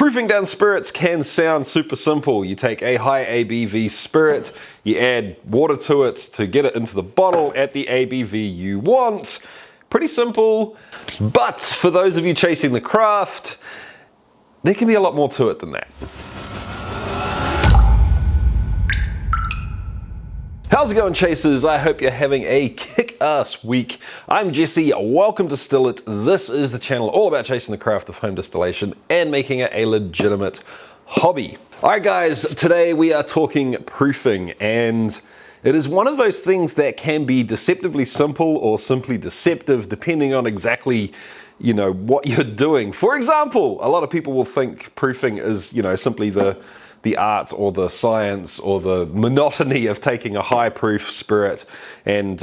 Proofing down spirits can sound super simple. You take a high ABV spirit, you add water to it to get it into the bottle at the ABV you want. Pretty simple, but for those of you chasing the craft, there can be a lot more to it than that. How's it going, chasers? I hope you're having a kick-ass week. I'm Jesse, welcome to Still It. This is the channel all about chasing the craft of home distillation and making it a legitimate hobby. Alright guys, today we are talking proofing, and it is one of those things that can be deceptively simple or simply deceptive depending on exactly what you're doing. For example, a lot of people will think proofing is simply the art or the science or the monotony of taking a high proof spirit and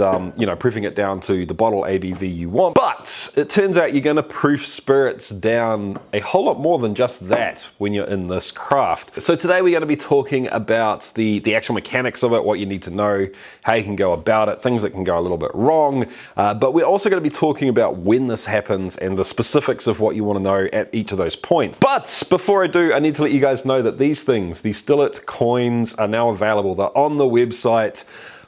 proofing it down to the bottle ABV you want. But it turns out you're going to proof spirits down a whole lot more than just that when you're in this craft. So today we're going to be talking about the actual mechanics of it, what you need to know, how you can go about it, things that can go a little bit wrong. But we're also going to be talking about when this happens and the specifics of what you want to know at each of those points. But before I do, I need to let you guys know that these things, these Still It coins, are now available. They're on the website.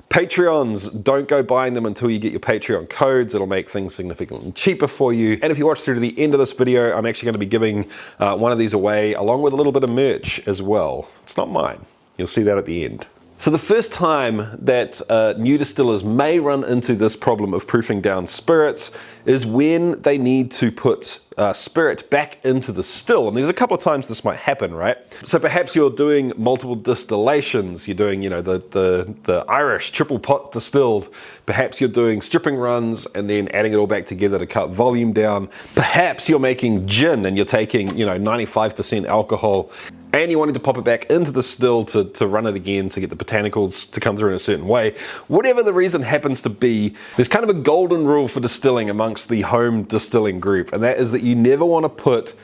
Patreons, don't go buying them until you get your Patreon codes. It'll make things significantly cheaper for you. And if you watch through to the end of this video, I'm actually going to be giving one of these away along with a little bit of merch as well. It's not mine. You'll see that at the end. So the first time that new distillers may run into this problem of proofing down spirits is when they need to put spirit back into the still. And there's a couple of times this might happen, right? So perhaps you're doing multiple distillations. You're doing, the Irish triple pot distilled. Perhaps you're doing stripping runs and then adding it all back together to cut volume down. Perhaps you're making gin and you're taking, 95% alcohol, and you wanted to pop it back into the still to run it again to get the botanicals to come through in a certain way. Whatever the reason happens to be, there's kind of a golden rule for distilling amongst the home distilling group, and that is that you never want to put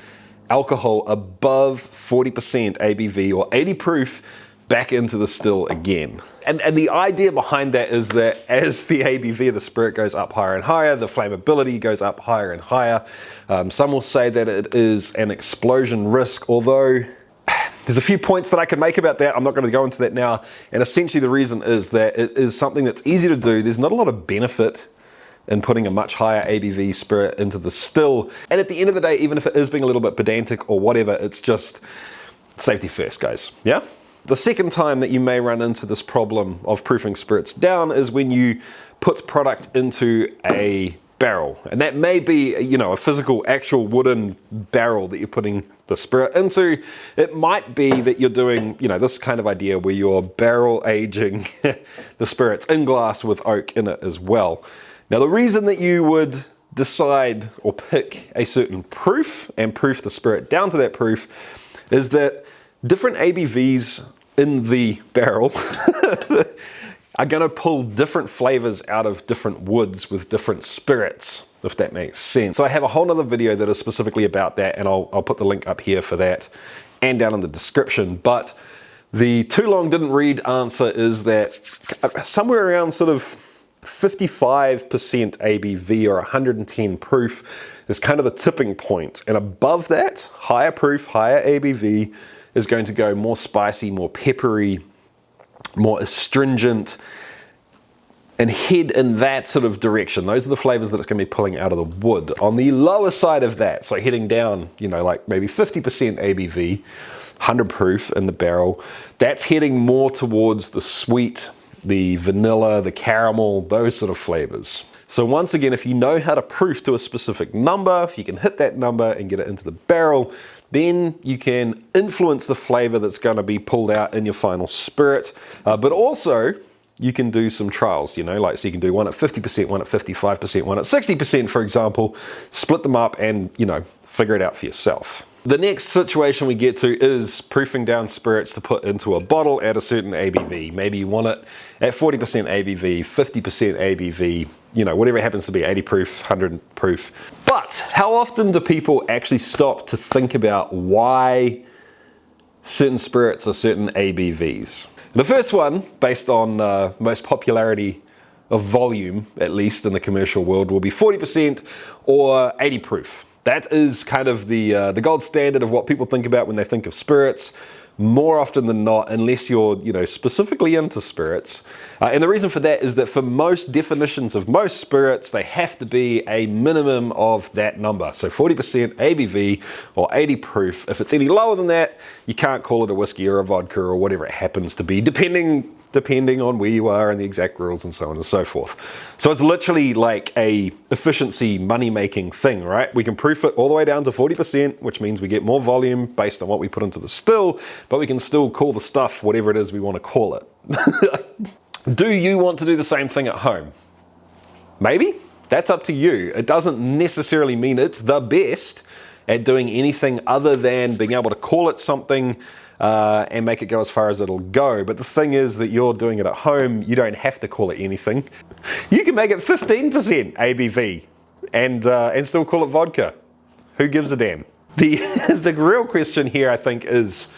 alcohol above 40% ABV or 80 proof back into the still again. And the idea behind that is that as the ABV of the spirit goes up higher and higher, the flammability goes up higher and higher. Some will say that it is an explosion risk, although there's a few points that I can make about that. I'm not going to go into that now. And essentially the reason is that it is something that's easy to do. There's not a lot of benefit in putting a much higher ABV spirit into the still. And at the end of the day, even if it is being a little bit pedantic or whatever, it's just safety first, guys. Yeah? The second time that you may run into this problem of proofing spirits down is when you put product into a barrel. And that may be, a physical, actual wooden barrel that you're putting the spirit into. It might be that you're doing, this kind of idea where you're barrel aging the spirits in glass with oak in it as well. Now, the reason that you would decide or pick a certain proof and proof the spirit down to that proof is that different ABVs in the barrel are going to pull different flavors out of different woods with different spirits, if that makes sense. So I have a whole nother video that is specifically about that, and I'll put the link up here for that and down in the description. But the too long didn't read answer is that somewhere around sort of 55% ABV or 110 proof is kind of the tipping point. And above that, higher proof, higher ABV is going to go more spicy, more peppery, more astringent, and head in that sort of direction. Those are the flavors that it's going to be pulling out of the wood. On the lower side of that, so heading down, like maybe 50% ABV, 100 proof in the barrel, that's heading more towards the sweet, the vanilla, the caramel, those sort of flavors. So once again, if you know how to proof to a specific number, if you can hit that number and get it into the barrel, then you can influence the flavor that's going to be pulled out in your final spirit. But also, you can do some trials, so you can do one at 50%, one at 55%, one at 60%, for example, split them up and, figure it out for yourself. The next situation we get to is proofing down spirits to put into a bottle at a certain ABV. Maybe you want it at 40% ABV, 50% ABV, whatever it happens to be, 80 proof, 100 proof. But how often do people actually stop to think about why certain spirits are certain ABVs? The first one, based on most popularity of volume, at least in the commercial world, will be 40% or 80 proof. That is kind of the gold standard of what people think about when they think of spirits. More often than not, unless you're, specifically into spirits. And the reason for that is that for most definitions of most spirits, they have to be a minimum of that number. So 40% ABV or 80 proof. If it's any lower than that, you can't call it a whiskey or a vodka or whatever it happens to be, depending on where you are and the exact rules and so on and so forth. So it's literally like a efficiency money-making thing, right? We can proof it all the way down to 40%, which means we get more volume based on what we put into the still, but we can still call the stuff whatever it is we want to call it. Do you want to do the same thing at home? Maybe. That's up to you. It doesn't necessarily mean it's the best at doing anything other than being able to call it something and make it go as far as it'll go. But the thing is that you're doing it at home, you don't have to call it anything. You can make it 15% ABV and still call it vodka. Who gives a damn? The real question here, I think, is,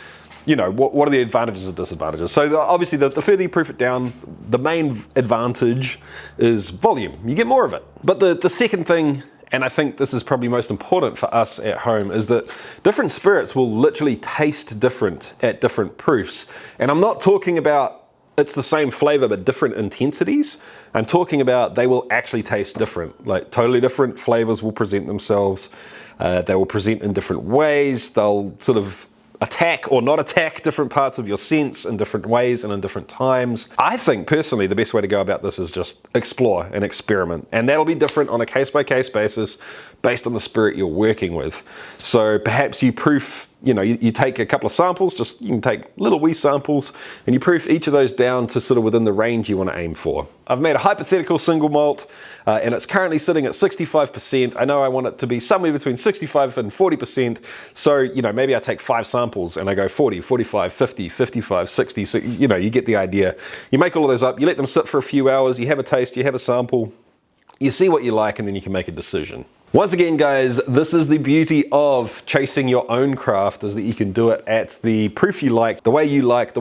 what are the advantages and disadvantages? So obviously the further you proof it down, the main advantage is volume. You get more of it. But the second thing, and I think this is probably most important for us at home, is that different spirits will literally taste different at different proofs. And I'm not talking about it's the same flavor but different intensities. I'm talking about they will actually taste different. Like totally different flavors will present themselves. They will present in different ways. They'll sort of attack or not attack different parts of your sense in different ways and in different times. I think personally the best way to go about this is just explore and experiment, and that'll be different on a case-by-case basis based on the spirit you're working with. So perhaps you proof, you take a couple of samples, you can take little wee samples, and you proof each of those down to sort of within the range you want to aim for. I've made a hypothetical single malt, and it's currently sitting at 65%. I know I want it to be somewhere between 65 and 40%. So, maybe I take 5 samples and I go 40, 45, 50, 55, 60. So, you get the idea. You make all of those up, you let them sit for a few hours, you have a taste, you have a sample, you see what you like, and then you can make a decision. Once again, guys, this is the beauty of chasing your own craft, is that you can do it at the proof you like, the way you like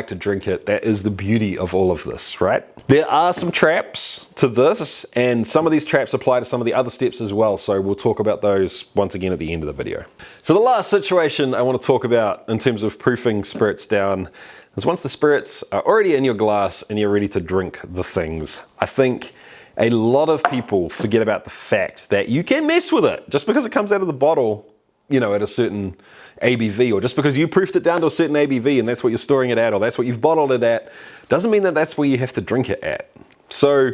to drink it. That is the beauty of all of this, right? There are some traps to this, and some of these traps apply to some of the other steps as well. So we'll talk about those once again at the end of the video. So the last situation I want to talk about in terms of proofing spirits down is once the spirits are already in your glass and you're ready to drink the things. I think a lot of people forget about the fact that you can mess with it. Just because it comes out of the bottle, at a certain ABV, or just because you proofed it down to a certain ABV and that's what you're storing it at, or that's what you've bottled it at, doesn't mean that that's where you have to drink it at. So,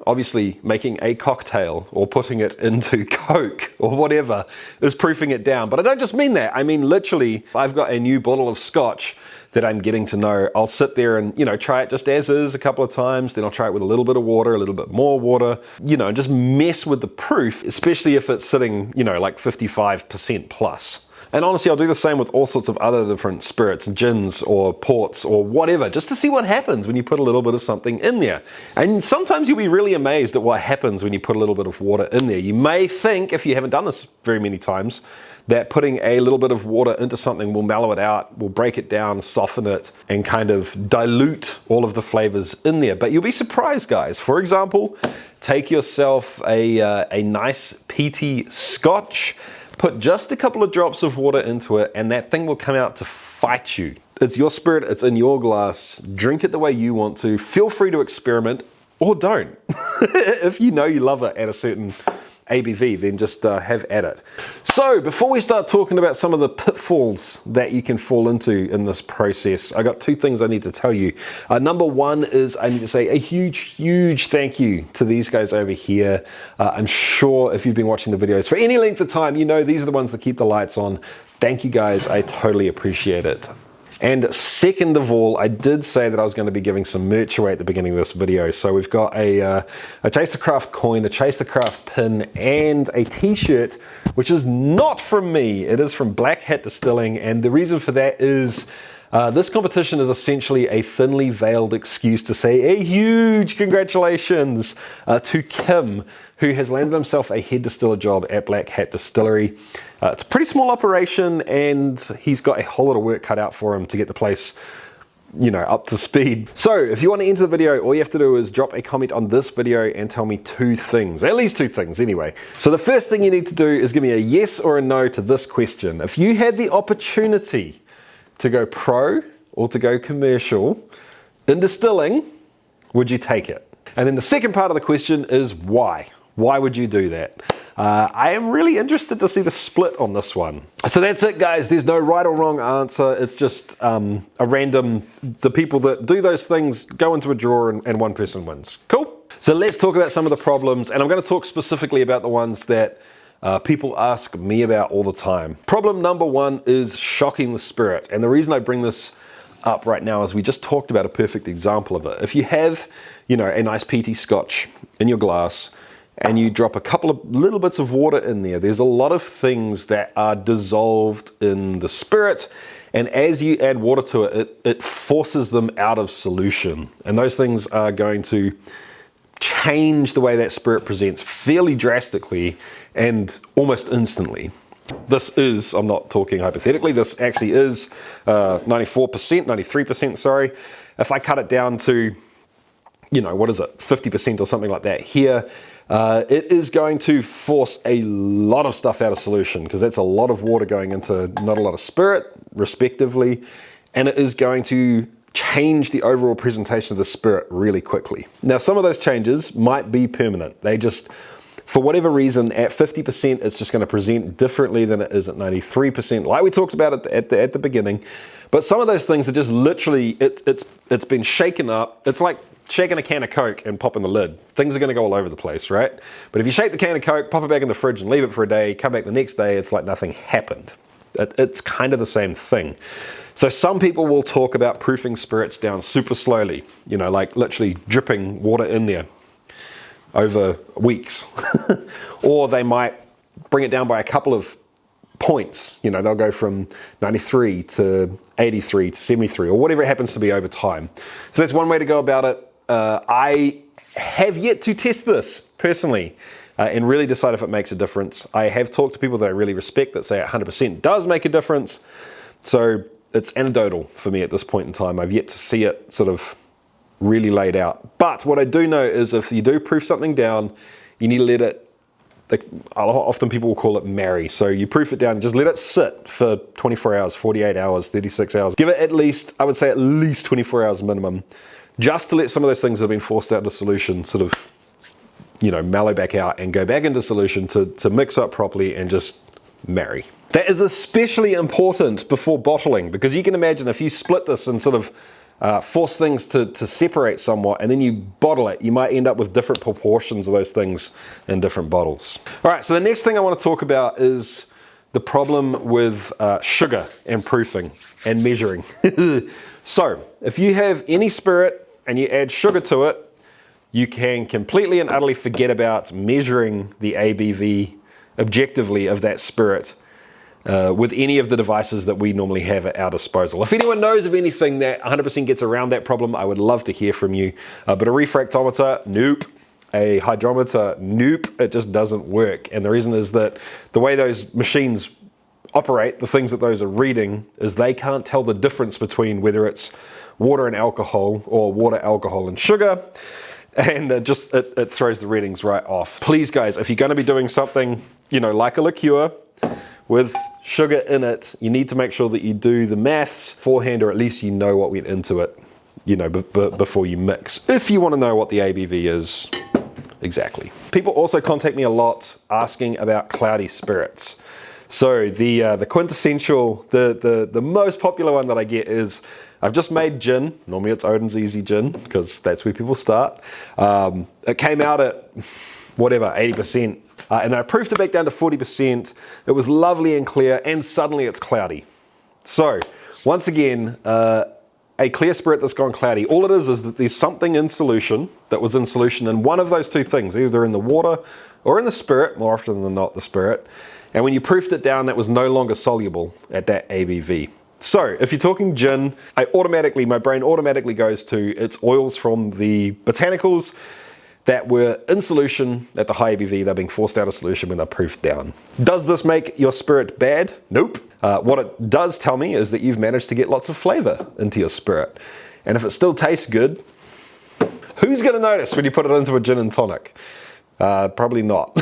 obviously making a cocktail or putting it into Coke or whatever is proofing it down. But I don't just mean that. I mean, literally, I've got a new bottle of scotch that I'm getting to know. I'll sit there and, try it just as is a couple of times. Then I'll try it with a little bit of water, a little bit more water, and just mess with the proof, especially if it's sitting, like 55% plus. And honestly, I'll do the same with all sorts of other different spirits, gins or ports or whatever, just to see what happens when you put a little bit of something in there. And sometimes you'll be really amazed at what happens when you put a little bit of water in there. You may think, if you haven't done this very many times, that putting a little bit of water into something will mellow it out, will break it down, soften it, and kind of dilute all of the flavors in there. But you'll be surprised, guys. For example, take yourself a nice peaty scotch, put just a couple of drops of water into it, and that thing will come out to fight you. It's your spirit, it's in your glass. Drink it the way you want to. Feel free to experiment, or don't. If you know you love it at a certain ABV, then just have at it. So before we start talking about some of the pitfalls that you can fall into in this process, I got 2 things I need to tell you. Number 1 is I need to say a huge thank you to these guys over here. I'm sure if you've been watching the videos for any length of time, these are the ones that keep the lights on. Thank you guys, I totally appreciate it. And second of all, I did say that I was going to be giving some merch away at the beginning of this video. So we've got a Chase the Craft coin, a Chase the Craft pin, and a t-shirt, which is not from me. It is from Black Hat Distilling. And the reason for that is this competition is essentially a thinly veiled excuse to say a huge congratulations to Kim, who has landed himself a head distiller job at Black Hat Distillery. It's a pretty small operation, and he's got a whole lot of work cut out for him to get the place up to speed. So if you want to enter the video, all you have to do is drop a comment on this video and tell me two things, at least two things anyway. So the first thing you need to do is give me a yes or a no to this question. If you had the opportunity to go pro or to go commercial in distilling, would you take it? And then the second part of the question is why? Why would you do that? I am really interested to see the split on this one. So that's it, guys. There's no right or wrong answer. It's just a random, the people that do those things go into a draw and one person wins. Cool? So let's talk about some of the problems, and I'm going to talk specifically about the ones that people ask me about all the time. Problem number one is shocking the spirit. And the reason I bring this up right now is we just talked about a perfect example of it. If you have, a nice peaty scotch in your glass, and you drop a couple of little bits of water in there, there's a lot of things that are dissolved in the spirit, and as you add water to it, it forces them out of solution. And those things are going to change the way that spirit presents fairly drastically and almost instantly. This is, I'm not talking hypothetically, this actually is 93%, sorry. If I cut it down to, 50% or something like that here, it is going to force a lot of stuff out of solution, because that's a lot of water going into not a lot of spirit, respectively, and it is going to change the overall presentation of the spirit really quickly. Now, some of those changes might be permanent. They just, for whatever reason, at 50%, it's just going to present differently than it is at 93%, like we talked about at the beginning. But some of those things are just literally, it's been shaken up. It's like shaking a can of Coke and popping the lid. Things are going to go all over the place, right? But if you shake the can of Coke, pop it back in the fridge and leave it for a day, come back the next day, it's like nothing happened. It's kind of the same thing. So some people will talk about proofing spirits down super slowly, like literally dripping water in there over weeks. Or they might bring it down by a couple of points. They'll go from 93 to 83 to 73 or whatever it happens to be over time. So that's one way to go about it. I have yet to test this personally and really decide if it makes a difference. I have talked to people that I really respect that say 100% does make a difference. So it's anecdotal for me at this point in time. I've yet to see it sort of really laid out. But what I do know is if you do proof something down, you need to let it, often people will call it marry. So you proof it down and just let it sit for 24 hours, 48 hours, 36 hours. Give it at least, I would say at least 24 hours minimum, just to let some of those things that have been forced out of solution sort of, mellow back out and go back into solution to mix up properly and just marry. That is especially important before bottling, because you can imagine if you split this and sort of force things to separate somewhat, and then you bottle it, you might end up with different proportions of those things in different bottles. All right, so the next thing I want to talk about is the problem with sugar and proofing and measuring. So if you have any spirit and you add sugar to it, you can completely and utterly forget about measuring the ABV objectively of that spirit with any of the devices that we normally have at our disposal. If anyone knows of anything that 100% gets around that problem, I would love to hear from you. But a refractometer, nope. A hydrometer, nope. It just doesn't work. And the reason is that the way those machines operate, the things that those are reading, is they can't tell the difference between whether it's water and alcohol or water, alcohol and sugar. And it throws the readings right off. Please, guys, if you're going to be doing something, like a liqueur with sugar in it, you need to make sure that you do the maths beforehand, or at least you know what went into it, before you mix. If you want to know what the ABV is exactly. People also contact me a lot asking about cloudy spirits. So the quintessential, the most popular one that I get is, I've just made gin. Normally it's Odin's Easy Gin, because that's where people start. It came out at whatever, 80%. And then I proofed it back down to 40%. It was lovely and clear, and suddenly it's cloudy. So once again, a clear spirit that's gone cloudy, all it is that there's something in solution that was in solution in one of those two things, either in the water or in the spirit, more often than not the spirit. And when you proofed it down, that was no longer soluble at that ABV. So if you're talking gin, my brain automatically goes to its oils from the botanicals. that were in solution at the high ABV, they're being forced out of solution when they're proofed down. Does this make your spirit bad? Nope. What it does tell me is that you've managed to get lots of flavor into your spirit. And if it still tastes good, who's going to notice when you put it into a gin and tonic? Probably not.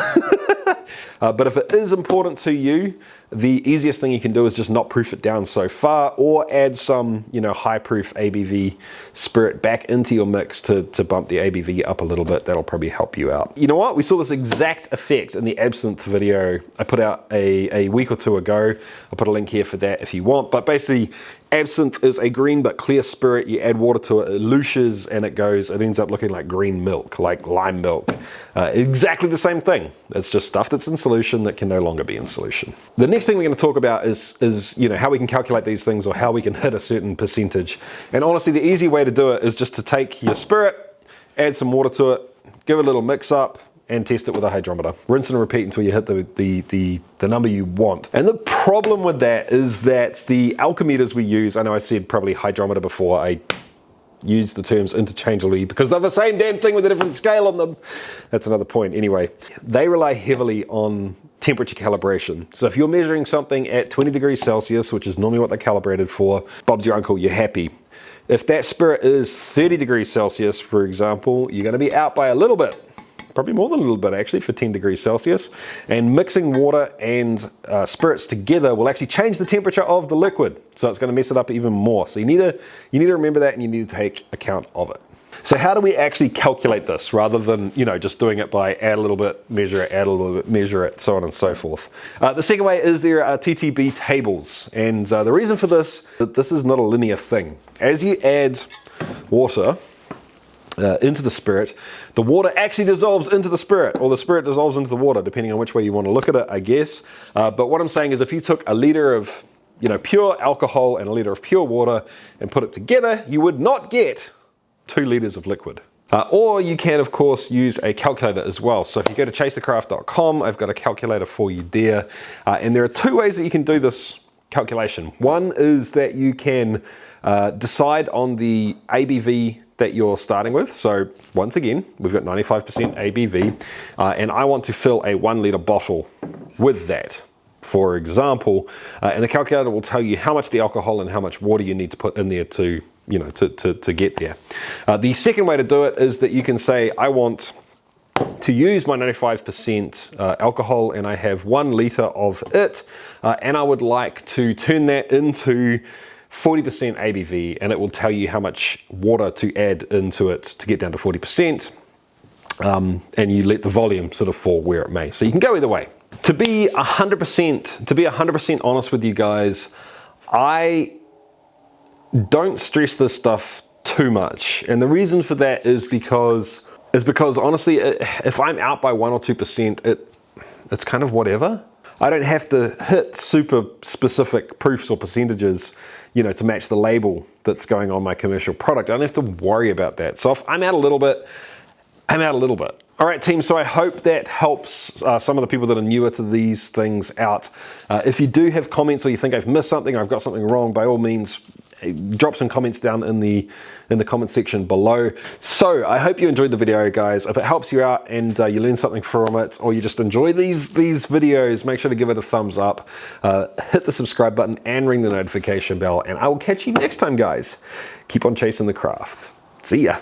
But if it is important to you, the easiest thing you can do is just not proof it down so far, or add some, high proof ABV spirit back into your mix to bump the ABV up a little bit. That'll probably help you out. You know what? We saw this exact effect in the absinthe video I put out a week or two ago. I'll put a link here for that if you want. But basically, absinthe is a green but clear spirit. You add water to it, it louches, and it ends up looking like green milk, like lime milk. Exactly the same thing. It's just stuff that's in solution that can no longer be in solution. The next thing we're going to talk about is how we can calculate these things, or how we can hit a certain percentage. And honestly, the easy way to do it is just to take your spirit, add some water to it, give it a little mix up, and test it with a hydrometer. Rinse and repeat until you hit the number you want. And the problem with that is that the alcometers we use, I know I said probably hydrometer before, I use the terms interchangeably because they're the same damn thing with a different scale on them. That's another point. Anyway, they rely heavily on temperature calibration. So if you're measuring something at 20 degrees Celsius, which is normally what they're calibrated for, Bob's your uncle, you're happy. If that spirit is 30 degrees Celsius, for example, you're going to be out by a little bit. Probably more than a little bit actually, for 10 degrees Celsius. And mixing water and spirits together will actually change the temperature of the liquid. So it's going to mess it up even more. So you need to remember that, and you need to take account of it. So how do we actually calculate this rather than, just doing it by add a little bit, measure it, add a little bit, measure it, so on and so forth? The second way is there are TTB tables. And the reason for this, that this is not a linear thing. As you add water into the spirit, the water actually dissolves into the spirit, or the spirit dissolves into the water, depending on which way you want to look at it, I guess. But what I'm saying is, if you took a liter of pure alcohol and a liter of pure water and put it together, you would not get 2 liters of liquid. Or you can, of course, use a calculator as well. So if you go to chasethecraft.com, I've got a calculator for you there. And there are 2 ways that you can do this calculation. One is that you can decide on the ABV that you're starting with. So once again, we've got 95% ABV, and I want to fill a 1 liter bottle with that, for example, and the calculator will tell you how much the alcohol and how much water you need to put in there to get there. The second way to do it is that you can say, I want to use my 95% alcohol, and I have 1 liter of it, and I would like to turn that into 40% ABV, and it will tell you how much water to add into it to get down to 40%, and you let the volume sort of fall where it may. So you can go either way. To be 100% honest with you guys, I don't stress this stuff too much, and the reason for that is because honestly, if I'm out by 1 or 2%, it's kind of whatever. I don't have to hit super specific proofs or percentages, to match the label that's going on my commercial product. I don't have to worry about that. So if I'm out a little bit, I'm out a little bit. All right, team, so I hope that helps some of the people that are newer to these things out. If you do have comments, or you think I've missed something, or I've got something wrong, by all means, drop some comments down in the comment section below. So I hope you enjoyed the video, guys. If it helps you out and you learn something from it, or you just enjoy these videos, make sure to give it a thumbs up, hit the subscribe button, and ring the notification bell, and I will catch you next time, guys. Keep on chasing the craft. See ya.